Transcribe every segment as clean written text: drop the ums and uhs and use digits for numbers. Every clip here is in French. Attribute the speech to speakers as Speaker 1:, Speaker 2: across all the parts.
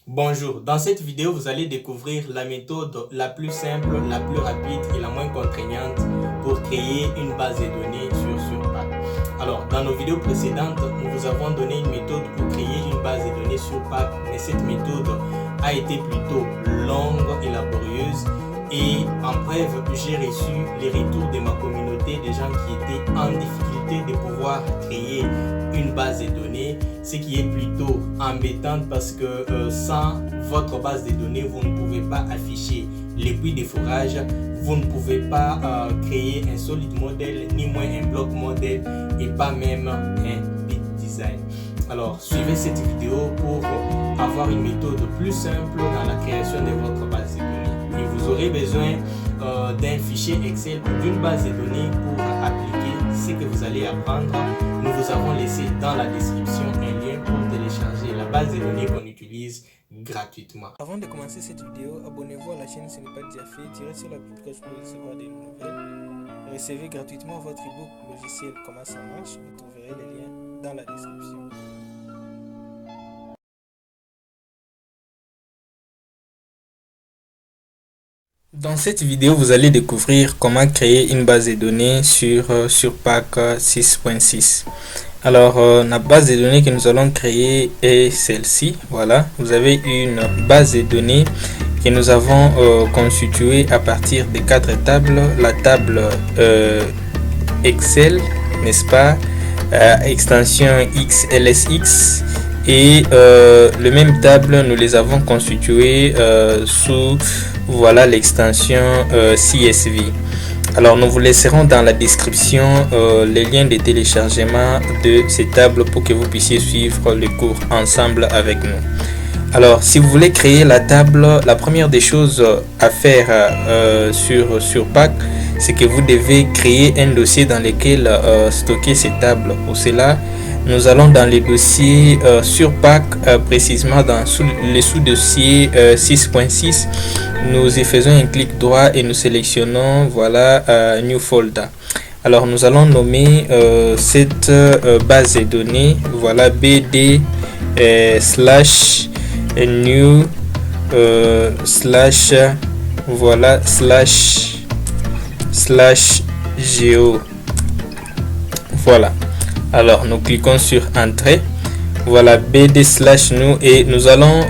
Speaker 1: Bonjour, dans cette vidéo, vous allez découvrir la méthode la plus simple, la plus rapide et la moins contraignante pour créer une base de données sur Surpack. Alors, dans nos vidéos précédentes, nous vous avons donné une méthode pour créer une base de données sur Surpack, mais cette méthode a été plutôt longue et laborieuse. Et en bref, j'ai reçu les retours de ma communauté, des gens qui étaient en difficulté de pouvoir créer une base de données, ce qui est plutôt embêtant parce que sans votre base de données, vous ne pouvez pas afficher les puits de forage, vous ne pouvez pas créer un solid model, ni moins un block model et pas même un bit design. Alors, suivez cette vidéo pour avoir une méthode plus simple dans la création de votre base de données. Et vous aurez besoin d'un fichier Excel ou d'une base de données pour appliquer ce que vous allez apprendre. Nous vous avons laissé dans la description un lien pour télécharger la base de données qu'on utilise gratuitement.
Speaker 2: Avant de commencer cette vidéo, abonnez-vous à la chaîne si ce n'est pas déjà fait. Tirez sur la petite cloche pour recevoir des nouvelles. Recevez gratuitement votre ebook logiciel Comment ça marche. Vous trouverez les liens dans la description. Dans cette vidéo, vous allez découvrir comment créer une base de données sur Surpack 6.6. Alors, la base de données que nous allons créer est celle-ci. Voilà, vous avez une base de données que nous avons constituée à partir de 4 tables. La table Excel, n'est-ce pas, extension XLSX. Et le même table, nous les avons constituées sous l'extension CSV. Alors nous vous laisserons dans la description les liens de téléchargement de ces tables pour que vous puissiez suivre le cours ensemble avec nous. Alors si vous voulez créer la table, la première des choses à faire sur Surpack, c'est que vous devez créer un dossier dans lequel stocker ces tables. Pour cela, nous allons dans les dossiers Surpack, précisément dans le sous-dossier 6.6. Nous y faisons un clic droit et nous sélectionnons New Folder. Alors nous allons nommer cette base de données BD slash new slash geo. Voilà. Alors nous cliquons sur entrée, BD slash nous, et nous allons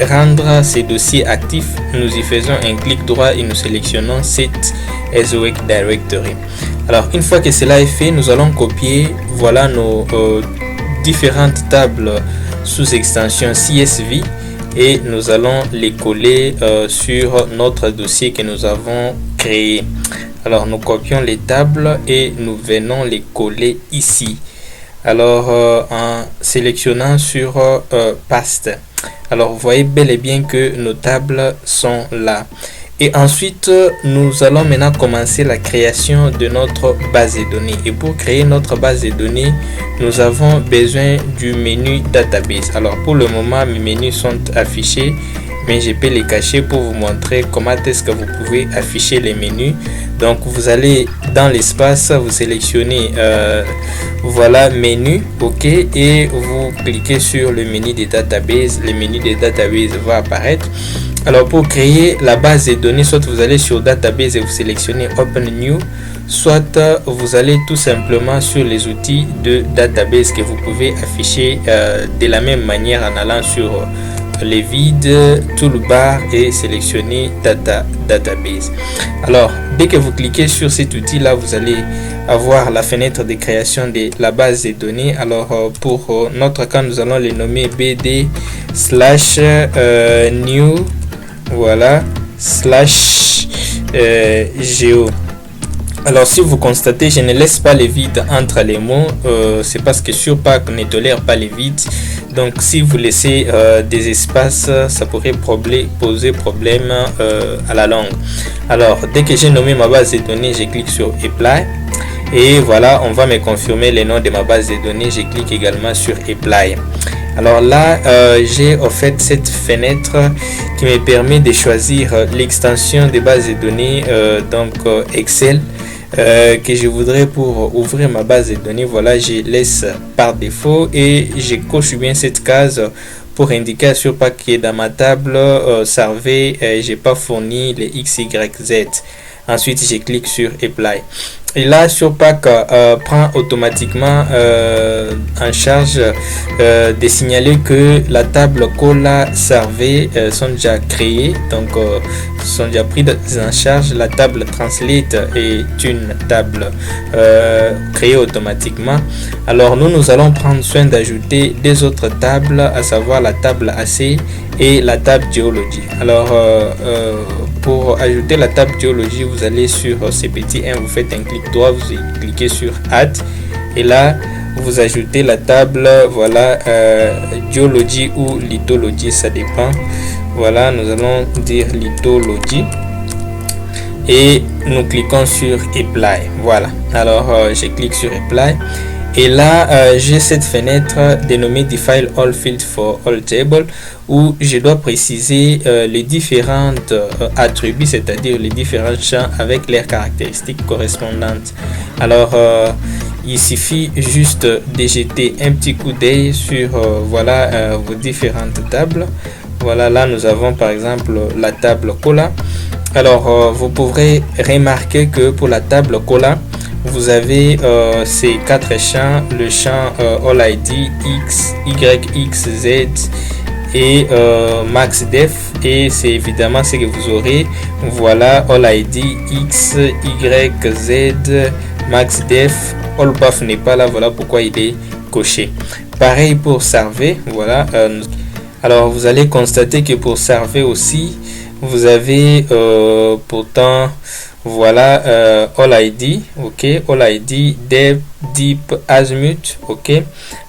Speaker 2: rendre ces dossiers actifs. Nous y faisons un clic droit et nous sélectionnons Set as Work Directory. Alors une fois que cela est fait, nous allons copier nos différentes tables sous extension CSV et nous allons les coller sur notre dossier que nous avons créé. Alors nous copions les tables et nous venons les coller ici. Alors en sélectionnant sur Paste. Alors vous voyez bel et bien que nos tables sont là. Et ensuite nous allons maintenant commencer la création de notre base de données. Et pour créer notre base de données, nous avons besoin du menu Database. Alors pour le moment mes menus sont affichés, mais je peux les cacher pour vous montrer comment est-ce que vous pouvez afficher les menus. Donc vous allez dans l'espace, vous sélectionnez menu, ok, et vous cliquez sur le menu des databases. Le menu des databases va apparaître. Alors pour créer la base de données, soit vous allez sur database et vous sélectionnez Open New, soit vous allez tout simplement sur les outils de database que vous pouvez afficher de la même manière en allant sur les vides, toolbar et sélectionner database. Alors dès que vous cliquez sur cet outil là, vous allez avoir la fenêtre de création de la base de données. Alors pour notre cas, nous allons les nommer BD slash new slash geo. Alors si vous constatez, je ne laisse pas les vides entre les mots, c'est parce que Surpack ne tolère pas les vides. Donc si vous laissez des espaces, ça pourrait poser problème à la langue. Alors dès que j'ai nommé ma base de données, je clique sur Apply. Et voilà, on va me confirmer les noms de ma base de données. Je clique également sur Apply. Alors là, j'ai en fait cette fenêtre qui me permet de choisir l'extension de base de données, Excel, que je voudrais pour ouvrir ma base de données. Voilà, je laisse par défaut et je coche bien cette case pour indiquer à SurPack que dans ma table Servez, j'ai pas fourni les x, y, z. Ensuite, je clique sur Apply. Et là, SurPack prend automatiquement en charge de signaler que la table Cola Servez sont déjà créées, donc sont déjà pris en charge. La table Translate est une table créée automatiquement. Alors nous allons prendre soin d'ajouter des autres tables, à savoir la table AC et la table Geology. Alors pour ajouter la table Geology, vous allez sur ces petits 1, vous faites un clic droit, vous cliquez sur Add et là vous ajoutez la table, voilà, Geology ou Lithology, ça dépend. Voilà, nous allons dire Lithology et nous cliquons sur Apply. Voilà, alors je clique sur Apply et là j'ai cette fenêtre dénommée Define All Fields for All Table où je dois préciser les différentes attributs, c'est-à-dire les différents champs avec leurs caractéristiques correspondantes. Alors il suffit juste de jeter un petit coup d'œil sur voilà vos différentes tables. Voilà, là nous avons par exemple la table Cola. Alors vous pourrez remarquer que pour la table Cola, vous avez ces 4 champs, le champ All ID, X, Y, X, Z et MaxDef, et c'est évidemment ce que vous aurez. Voilà, All ID, X, Y, Z, MaxDef, AllPath n'est pas là, voilà pourquoi il est coché. Pareil pour Servez, voilà. Alors vous allez constater que pour Servez aussi, vous avez pourtant voilà All ID, ok, All ID, Depth, Deep, Azimuth, ok.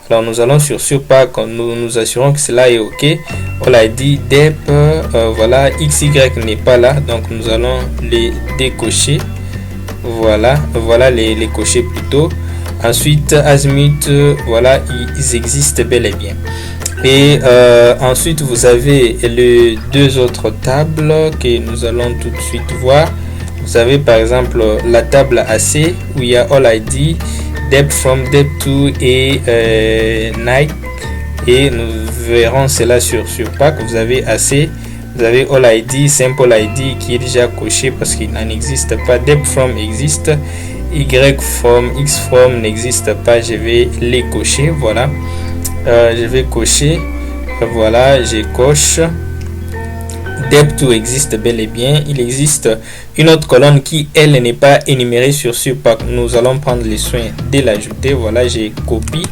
Speaker 2: Alors nous allons sur SurPack, nous assurons que cela est ok. All ID, Depth, voilà, XY n'est pas là, donc nous allons les décocher. Voilà, voilà les cocher plutôt. Ensuite Azimuth, voilà, ils existent bel et bien. Et ensuite vous avez les deux autres tables que nous allons tout de suite voir. Vous avez par exemple la table AC où il y a All ID, Depth from, Depth to et Night, et nous verrons cela sur SurPack. Vous avez AC, vous avez All ID, Simple ID qui est déjà coché parce qu'il n'en existe pas. Depth from existe, Y from, X from n'existe pas, je vais les cocher. Voilà, je vais cocher, voilà, je coche. Depth to existe bel et bien. Il existe une autre colonne qui elle n'est pas énumérée sur SurPack. Nous allons prendre les soins de l'ajouter. Voilà, j'ai copié.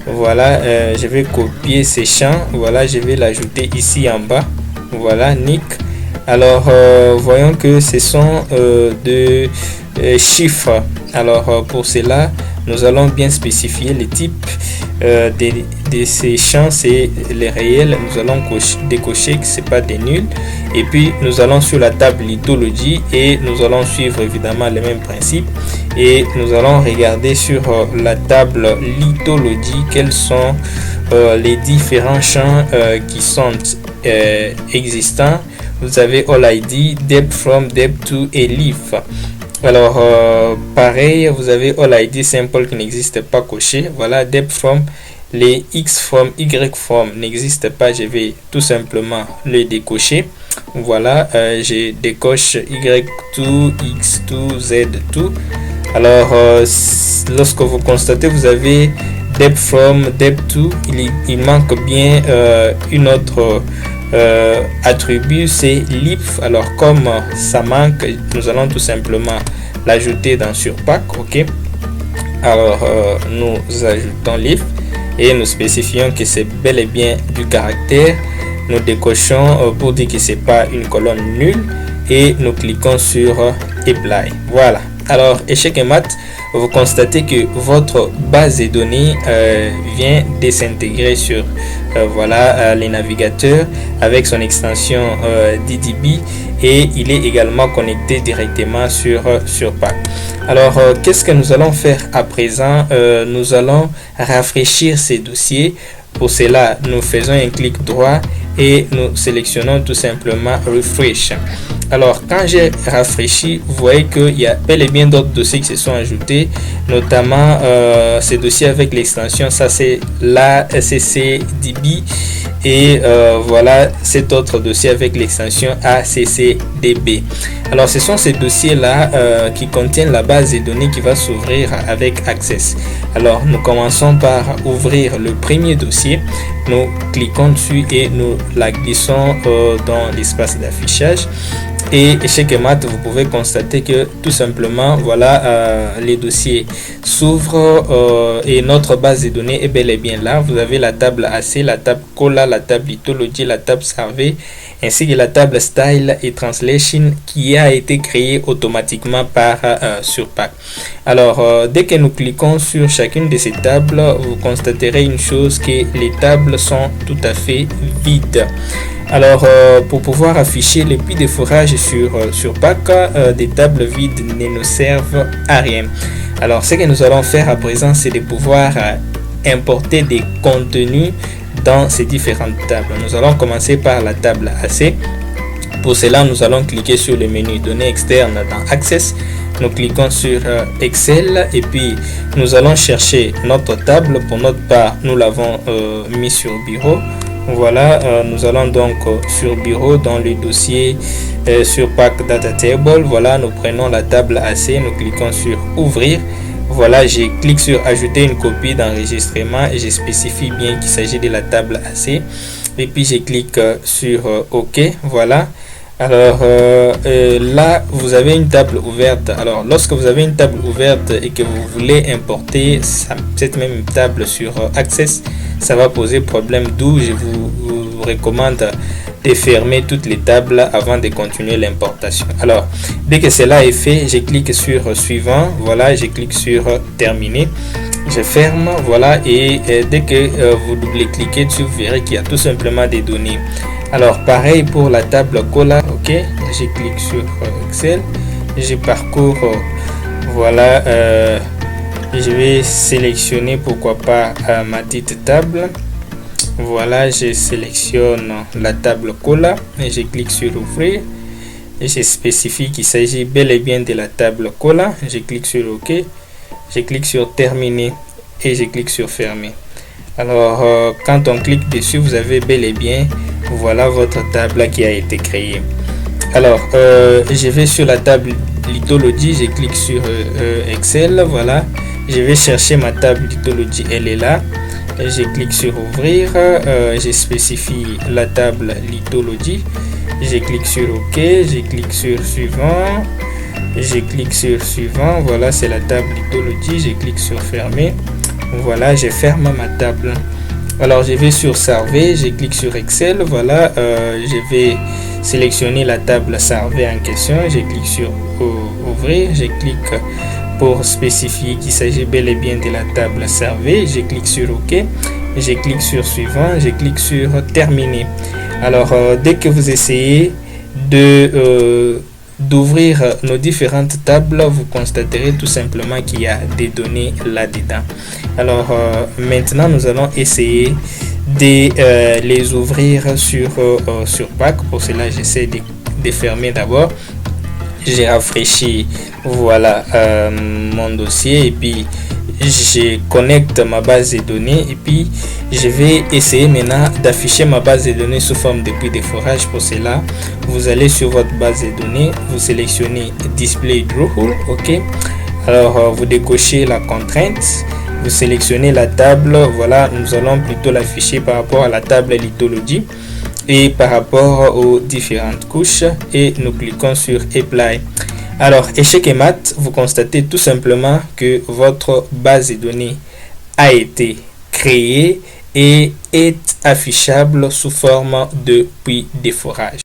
Speaker 2: Voilà, je vais copier ces champs. Voilà, je vais l'ajouter ici en bas. Voilà, Nick. Alors voyons que ce sont de chiffres. Alors pour cela nous allons bien spécifier les types de ces champs, c'est les réels. Nous allons décocher que c'est pas des nuls, et puis nous allons sur la table Lithology et nous allons suivre évidemment les mêmes principes et nous allons regarder sur la table Lithology quels sont les différents champs qui sont existants. Vous avez All ID, Depth from, Depth to et Leaf. Alors pareil, vous avez All ID Simple qui n'existe pas coché. Voilà, Depth from, les X from, Y from n'existe pas, je vais tout simplement le décocher. Voilà, je décoche Y2, X2, Z2. Alors lorsque vous constatez, vous avez Depth from, Depth to, il manque bien une autre attribut, c'est Leaf. Alors comme ça manque, nous allons tout simplement l'ajouter dans SurPack, ok. Alors nous ajoutons Leaf et nous spécifions que c'est bel et bien du caractère. Nous décochons pour dire que c'est pas une colonne nulle et nous cliquons sur Apply. Voilà, alors échec et mat, vous constatez que votre base de données vient de s'intégrer sur voilà les navigateurs avec son extension DDB, et il est également connecté directement sur SurPack. Alors qu'est-ce que nous allons faire à présent? Nous allons rafraîchir ces dossiers. Pour cela, nous faisons un clic droit et nous sélectionnons tout simplement Refresh. Alors quand j'ai rafraîchi, vous voyez qu'il y a bel et bien d'autres dossiers qui se sont ajoutés, notamment ces dossiers avec l'extension, ça c'est la ACCDB, et voilà cet autre dossier avec l'extension ACCDB. Alors ce sont ces dossiers là qui contiennent la base de données qui va s'ouvrir avec Access. Alors nous commençons par ouvrir le premier dossier, nous cliquons dessus et nous la glissons dans l'espace d'affichage. Et chez Kemat, vous pouvez constater que tout simplement, voilà, les dossiers s'ouvrent et notre base de données est bel et bien là. Vous avez la table AC, la table Cola, la table Lithology, la table Survey, ainsi que la table Style et Translation qui a été créée automatiquement par Surpack. Alors, dès que nous cliquons sur chacune de ces tables, vous constaterez une chose, que les tables sont tout à fait vides. Alors, pour pouvoir afficher les puits de forage sur Surpack, des tables vides ne nous servent à rien. Alors, ce que nous allons faire à présent, c'est de pouvoir importer des contenus dans ces différentes tables. Nous allons commencer par la table AC. Pour cela, nous allons cliquer sur le menu données externes dans Access. Nous cliquons sur Excel et puis nous allons chercher notre table. Pour notre part, nous l'avons mis sur bureau. Voilà, nous allons donc sur bureau dans le dossier Surpack Data Table. Voilà, nous prenons la table AC, nous cliquons sur ouvrir. Voilà, je clique sur ajouter une copie d'enregistrement et je spécifie bien qu'il s'agit de la table AC. Et puis je clique sur OK. Voilà. Alors là, vous avez une table ouverte. Alors lorsque vous avez une table ouverte et que vous voulez importer cette même table sur Access, ça va poser problème, d'où je vous recommande de fermer toutes les tables avant de continuer l'importation. Alors dès que cela est fait, je clique sur suivant. Voilà, je clique sur terminer. Je ferme. Voilà, et dès que vous double-cliquez dessus, vous verrez qu'il y a tout simplement des données. Alors pareil pour la table Cola. Ok, je clique sur Excel, je parcours, voilà, je vais sélectionner pourquoi pas ma petite table. Voilà, je sélectionne la table Cola et je clique sur ouvrir et je spécifie qu'il s'agit bel et bien de la table Cola. Je clique sur OK, je clique sur terminer et je clique sur fermer. Alors quand on clique dessus, vous avez bel et bien, voilà votre table qui a été créée. Alors je vais sur la table Lithology, je clique sur Excel. Voilà, je vais chercher ma table Lithology, elle est là. Je clique sur ouvrir, je spécifie la table Lithology, je clique sur OK, je clique sur suivant, je clique sur suivant. Voilà, c'est la table Lithology, je clique sur fermer. Voilà, je ferme ma table. Alors je vais sur Survey, je clique sur Excel. Voilà, je vais sélectionner la table Survey en question, je clique sur ouvrir, je clique pour spécifier qu'il s'agit bel et bien de la table Survey, je clique sur OK, je clique sur suivant, je clique sur terminer. Alors dès que vous essayez d'ouvrir nos différentes tables, vous constaterez tout simplement qu'il y a des données là-dedans. Alors maintenant nous allons essayer de les ouvrir sur Surpack. Pour cela, j'essaie de fermer d'abord. J'ai rafraîchi, voilà, mon dossier et puis je connecte ma base de données et puis je vais essayer maintenant d'afficher ma base de données sous forme de puits de forage. Pour cela, vous allez sur votre base de données, vous sélectionnez Display Draw Hole, OK. Alors vous décochez la contrainte, vous sélectionnez la table. Voilà, nous allons plutôt l'afficher par rapport à la table Lithology et par rapport aux différentes couches et nous cliquons sur Apply. Alors, échec et mat, vous constatez tout simplement que votre base de données a été créée et est affichable sous forme de puits de forage.